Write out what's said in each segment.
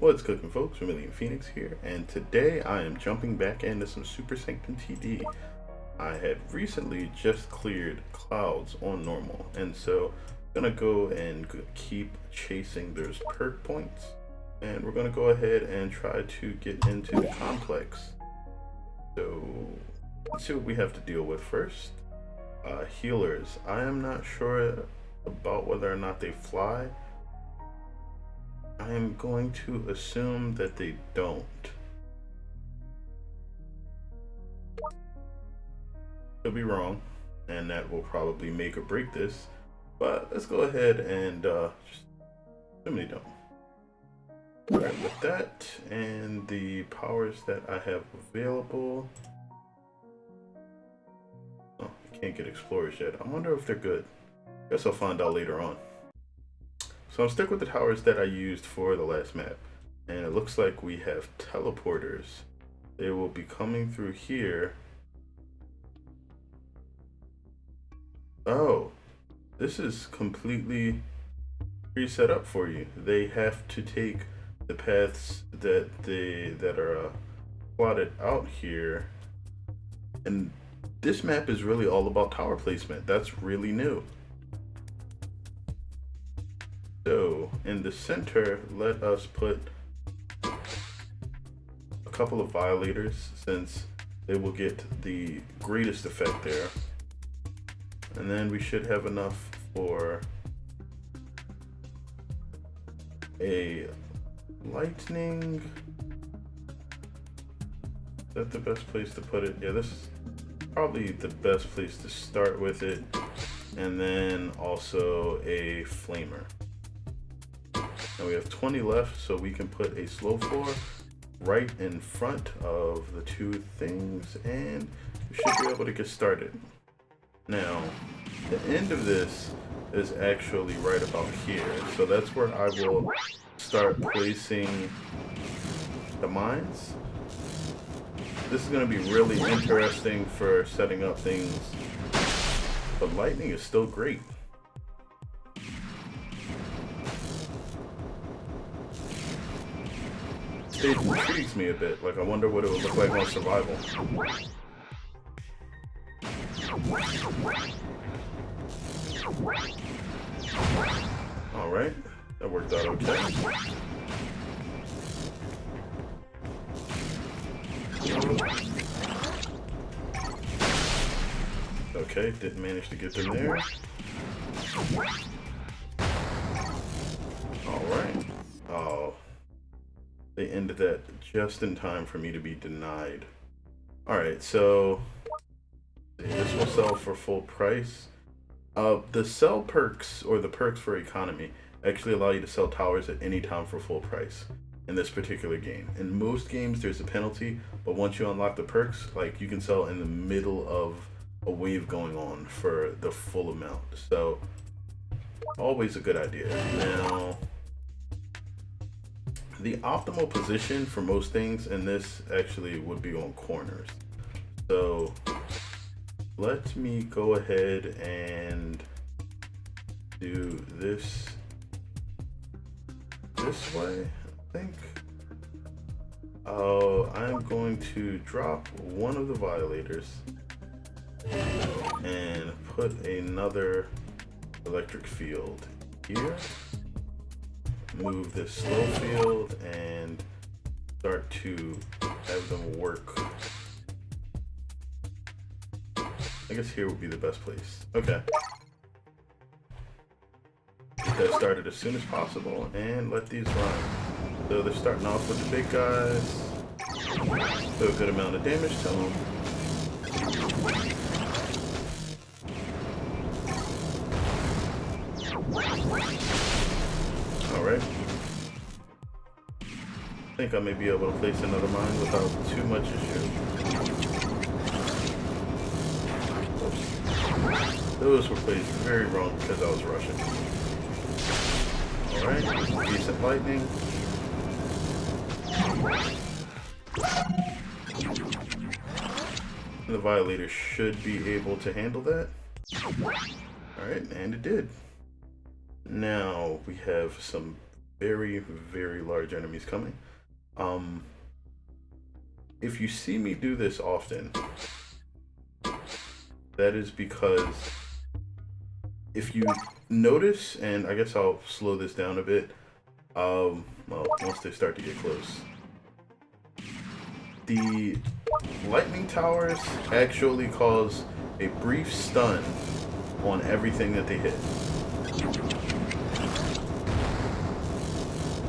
What's cooking, folks? Vermillion Phoenix here, and today I am jumping back into some Super Sanctum TD. I had recently just cleared clouds on normal, and so I'm gonna go and keep chasing those perk points, and we're gonna go ahead and try to get into the complex. So let's see what we have to deal with first. Healers. I am not sure about whether or not they fly. I am going to assume that they don't. Could be wrong, and that will probably make or break this. But let's go ahead and just assume they don't. Alright, with that and the powers that I have available. Oh, I can't get explorers yet. I wonder if they're good. Guess I'll find out later on. So I'm stuck with the towers that I used for the last map, and it looks like we have teleporters. They will be coming through here. Oh, this is completely pre-set up for you. They have to take the paths that are plotted out here, and this map is really all about tower placement. That's really new. So in the center, let us put a couple of violators, since they will get the greatest effect there. And then we should have enough for a lightning. Is that the best place to put it? Yeah, this is probably the best place to start with it. And then also a flamer. And we have 20 left, so we can put a slow floor right in front of the two things, and we should be able to get started. Now, the end of this is actually right about here, so that's where I will start placing the mines. This is going to be really interesting for setting up things, but lightning is still great. It intrigues me a bit. Like, I wonder what it would look like on survival. Alright, that worked out okay. Okay, didn't manage to get them there. Alright. Oh. They ended that just in time for me to be denied. Alright, so this will sell for full price. The sell perks, or the perks for economy, actually allow you to sell towers at any time for full price in this particular game. In most games there's a penalty, but once you unlock the perks, like, you can sell in the middle of a wave going on for the full amount. So always a good idea. Now, the optimal position for most things in this actually would be on corners. So let me go ahead and do this way, I think. I'm going to drop one of the violators and put another electric field here. Move this slow field and start to have them work. I guess here would be the best place. Okay. Get that started as soon as possible and let these run. So they're starting off with the big guys. Do a good amount of damage to them. Alright. I think I may be able to place another mine without too much issue. Oops. Those were placed very wrong because I was rushing. Alright, decent lightning. And the violator should be able to handle that. Alright, and it did. Now we have some very, very large enemies coming. If you see me do this often, that is because if you notice, and I guess I'll slow this down a bit, well, once they start to get close, the lightning towers actually cause a brief stun on everything that they hit.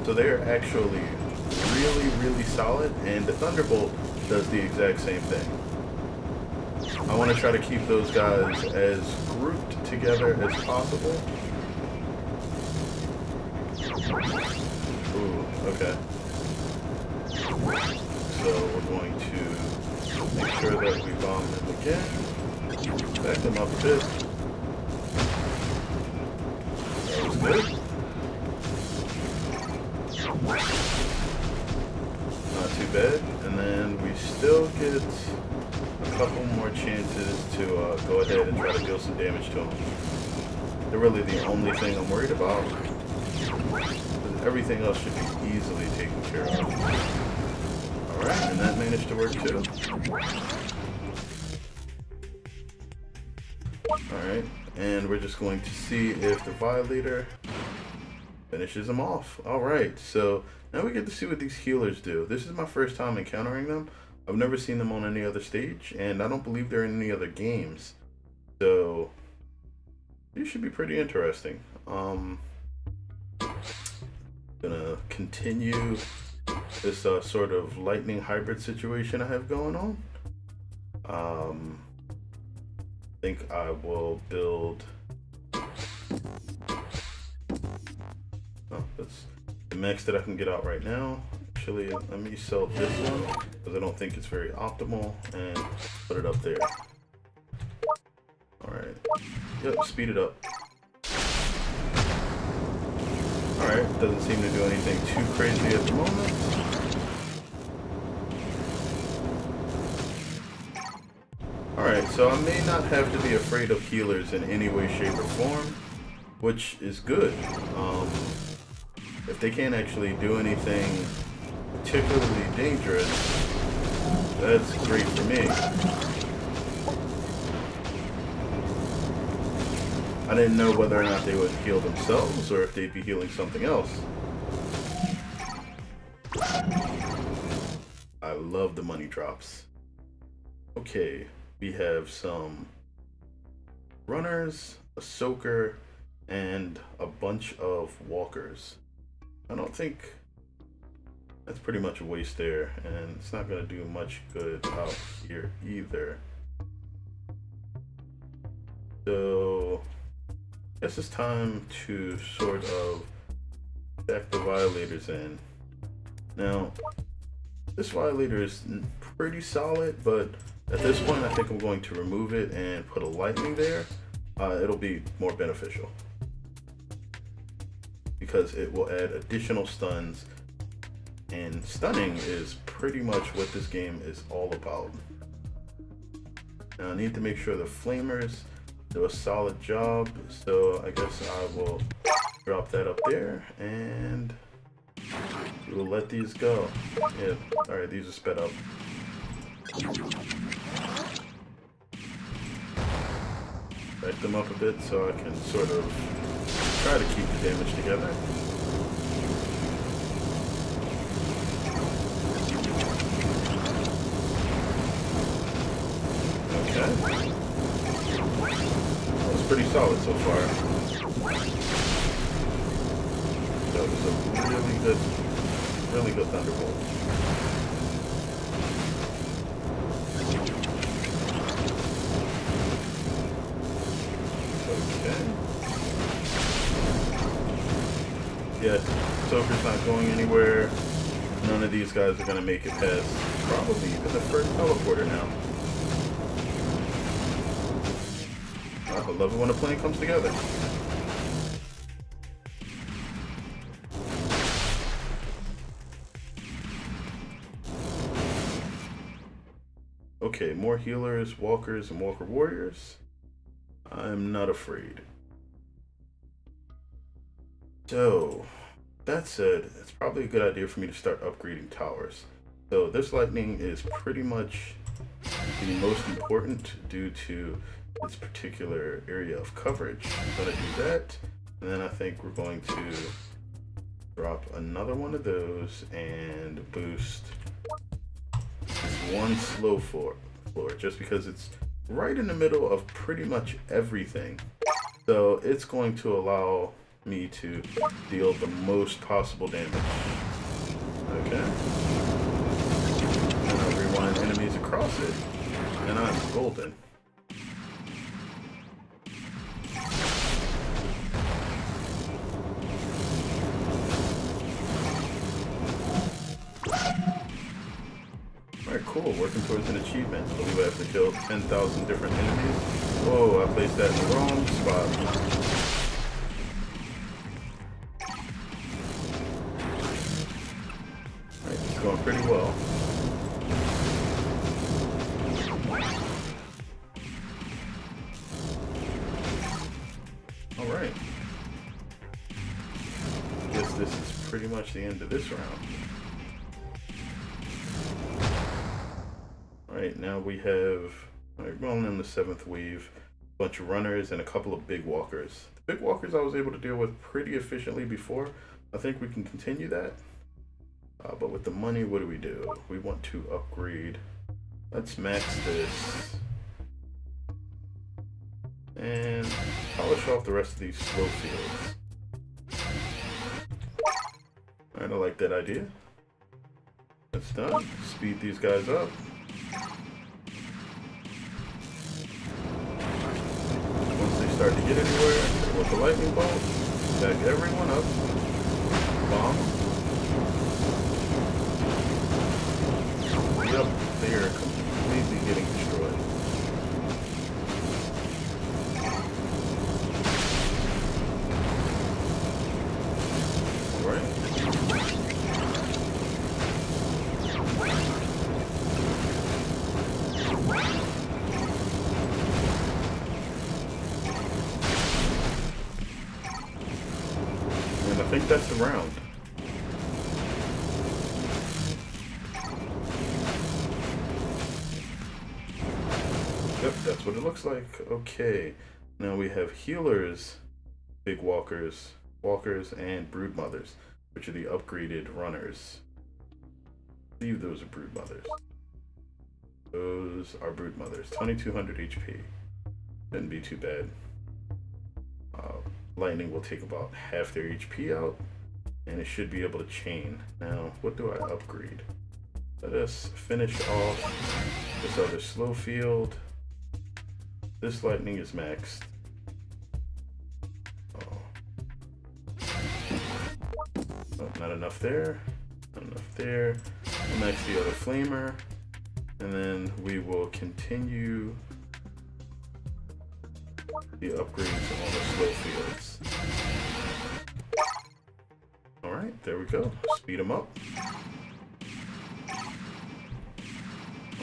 So they're actually really, really solid, and the Thunderbolt does the exact same thing. I want to try to keep those guys as grouped together as possible. Ooh, okay. So we're going to make sure that we bomb them again. Back them up a bit. That was good. Not too bad. And then we still get a couple more chances to go ahead and try to deal some damage to them. They're really the only thing I'm worried about. Everything else should be easily taken care of. Alright, and that managed to work too. Alright, and we're just going to see if the Violator finishes them off. Alright, so now we get to see what these healers do. This is my first time encountering them. I've never seen them on any other stage, and I don't believe they're in any other games. So, these should be pretty interesting. Gonna continue this sort of lightning hybrid situation I have going on. I think I will build. Oh, that's the max that I can get out right now. Actually, let me sell this one because I don't think it's very optimal, and put it up there. All right. Yep, speed it up. Alright, doesn't seem to do anything too crazy at the moment. Alright, so I may not have to be afraid of healers in any way, shape, or form, which is good. If they can't actually do anything particularly dangerous, that's great for me. I didn't know whether or not they would heal themselves or if they'd be healing something else. I love the money drops. Okay, we have some runners, a soaker, and a bunch of walkers. I don't think that's pretty much a waste there, and it's not going to do much good out here either. So I guess it's time to sort of stack the Violators in. Now, this Violator is pretty solid, but at this point I think I'm going to remove it and put a lightning there. It'll be more beneficial because it will add additional stuns, and stunning is pretty much what this game is all about. Now I need to make sure the Flamers do a solid job, so I guess I will drop that up there, and we will let these go. Yeah, alright, these are sped up. Back them up a bit so I can sort of try to keep the damage together. Okay. Pretty solid so far. That was a really good Thunderbolt. Okay. Yeah, Soaker's not going anywhere. None of these guys are gonna make it past probably even the first teleporter now. I love it when a plan comes together. Okay, more healers, walkers, and walker warriors. I'm not afraid. So, that said, it's probably a good idea for me to start upgrading towers. So this lightning is pretty much the most important due to its particular area of coverage. I'm gonna do that, and then I think we're going to drop another one of those and boost this one slow floor just because it's right in the middle of pretty much everything. So it's going to allow me to deal the most possible damage. Okay. And I'll rewind enemies across it, and I'm golden. Alright, cool. Working towards an achievement. I believe I have to kill 10,000 different enemies. Whoa, I placed that in the wrong spot. Going pretty well. All right. Guess this is pretty much the end of this round. All right, now we have, all right, going in the 7th wave, a bunch of runners and a couple of big walkers. The big walkers I was able to deal with pretty efficiently before. I think we can continue that. But with the money, what do? We want to upgrade. Let's max this. And polish off the rest of these slow fields. Alright, I like that idea. That's done. Speed these guys up. Once they start to get anywhere, with the lightning bolt, back everyone up. Bomb. Yep, they are completely getting destroyed. Alright. And I think that's the round. Yep, that's what it looks like. Okay, now we have healers, big walkers, and brood mothers, which are the upgraded runners. I believe those are brood mothers. Those are brood mothers. 2200 HP. Shouldn't be too bad. Lightning will take about half their HP out, and it should be able to chain. Now, what do I upgrade? Let us finish off this other slow field. This lightning is maxed. Oh, not enough there. Not enough there. We'll max the other flamer. And then we will continue the upgrades on the slow fields. Alright, there we go. Speed them up.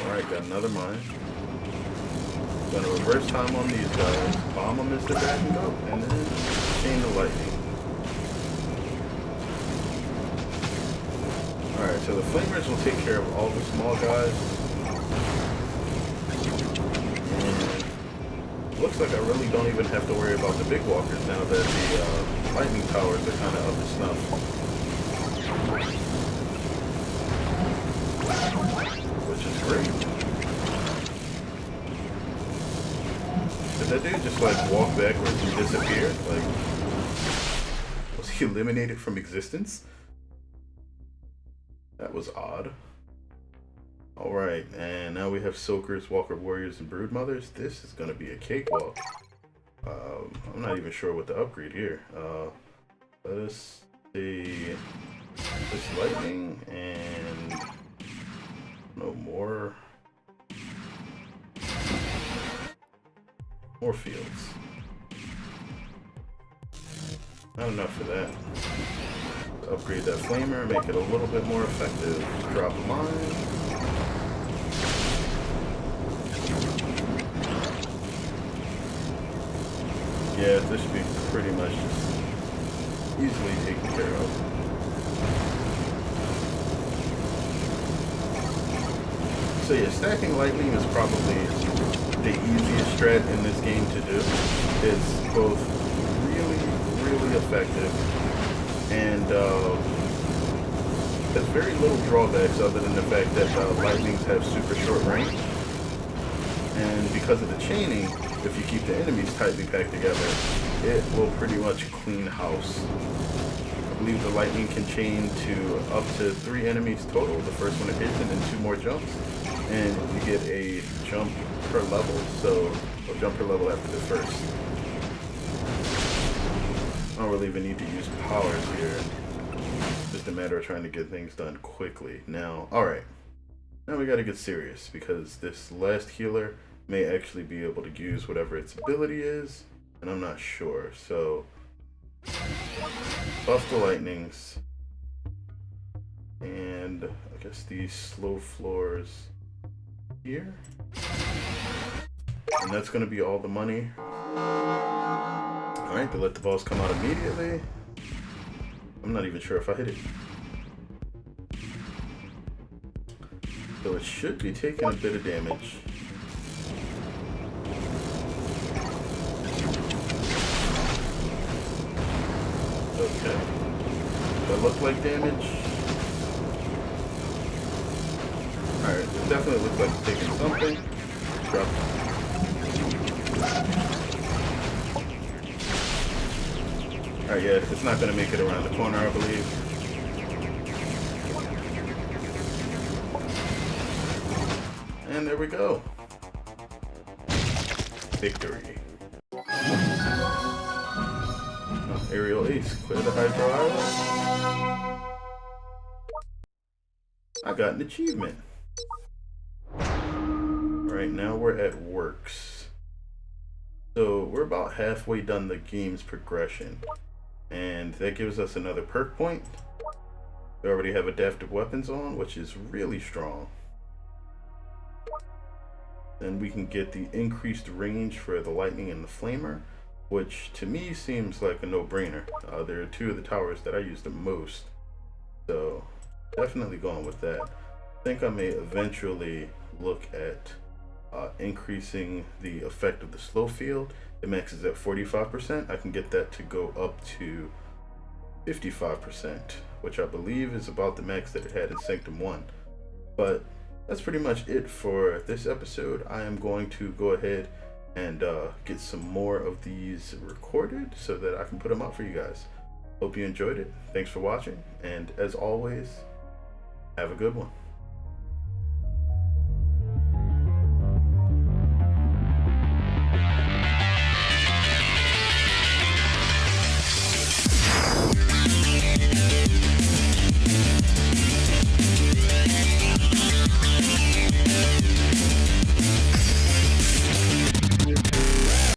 Alright, got another mine. Gonna reverse time on these guys, bomb them as they're backing up, and then chain the lightning. Alright, so the flamers will take care of all the small guys. And looks like I really don't even have to worry about the big walkers now that the lightning towers are kind of up to snuff. Which is great. Did that dude just like walk backwards and disappear? Like, was he eliminated from existence? That was odd. Alright, and now we have soakers, walker warriors, and brood mothers. This is gonna be a cakewalk. I'm not even sure what to upgrade here. Let us see this lightning and no more. More fields. Not enough for that. Let's upgrade that flamer, make it a little bit more effective. Drop a mine. Yeah, this should be pretty much just easily taken care of. So yeah, stacking lightning is probably the easiest strat in this game to do. It's both really effective and has very little drawbacks other than the fact that lightnings have super short range. And because of the chaining, if you keep the enemies tightly packed together, it will pretty much clean house. I believe the lightning can chain to up to 3 enemies total. The first one it hits and then 2 more jumps. And you get a jump per level, so a jump per level after the first. I don't really even need to use powers here. Just a matter of trying to get things done quickly. Now, alright. Now we gotta get serious, because this last healer may actually be able to use whatever its ability is, and I'm not sure. So, buff the lightnings, and I guess these slow floors here, and that's gonna be all the money. Alright, to let the balls come out immediately. I'm not even sure if I hit it. So it should be taking a bit of damage. Okay. Does that look like damage? Alright, it definitely looks like it's taking something. Drop. Alright, yeah, it's not going to make it around the corner, I believe. And there we go. Victory. Oh, aerial ace. Clear the Hydro Island. I got an achievement. Alright, now we're at works. So we're about halfway done the game's progression. And that gives us another perk point. We already have adaptive weapons on, which is really strong. Then we can get the increased range for the lightning and the flamer, which to me seems like a no-brainer. There are 2 of the towers that I use the most, so definitely going with that. I think I may eventually look at increasing the effect of the slow field. It maxes at 45%. I can get that to go up to 55%, which I believe is about the max that it had in Sanctum 1. But that's pretty much it for this episode. I am going to go ahead and get some more of these recorded so that I can put them out for you guys. Hope you enjoyed it. Thanks for watching, and as always, have a good one.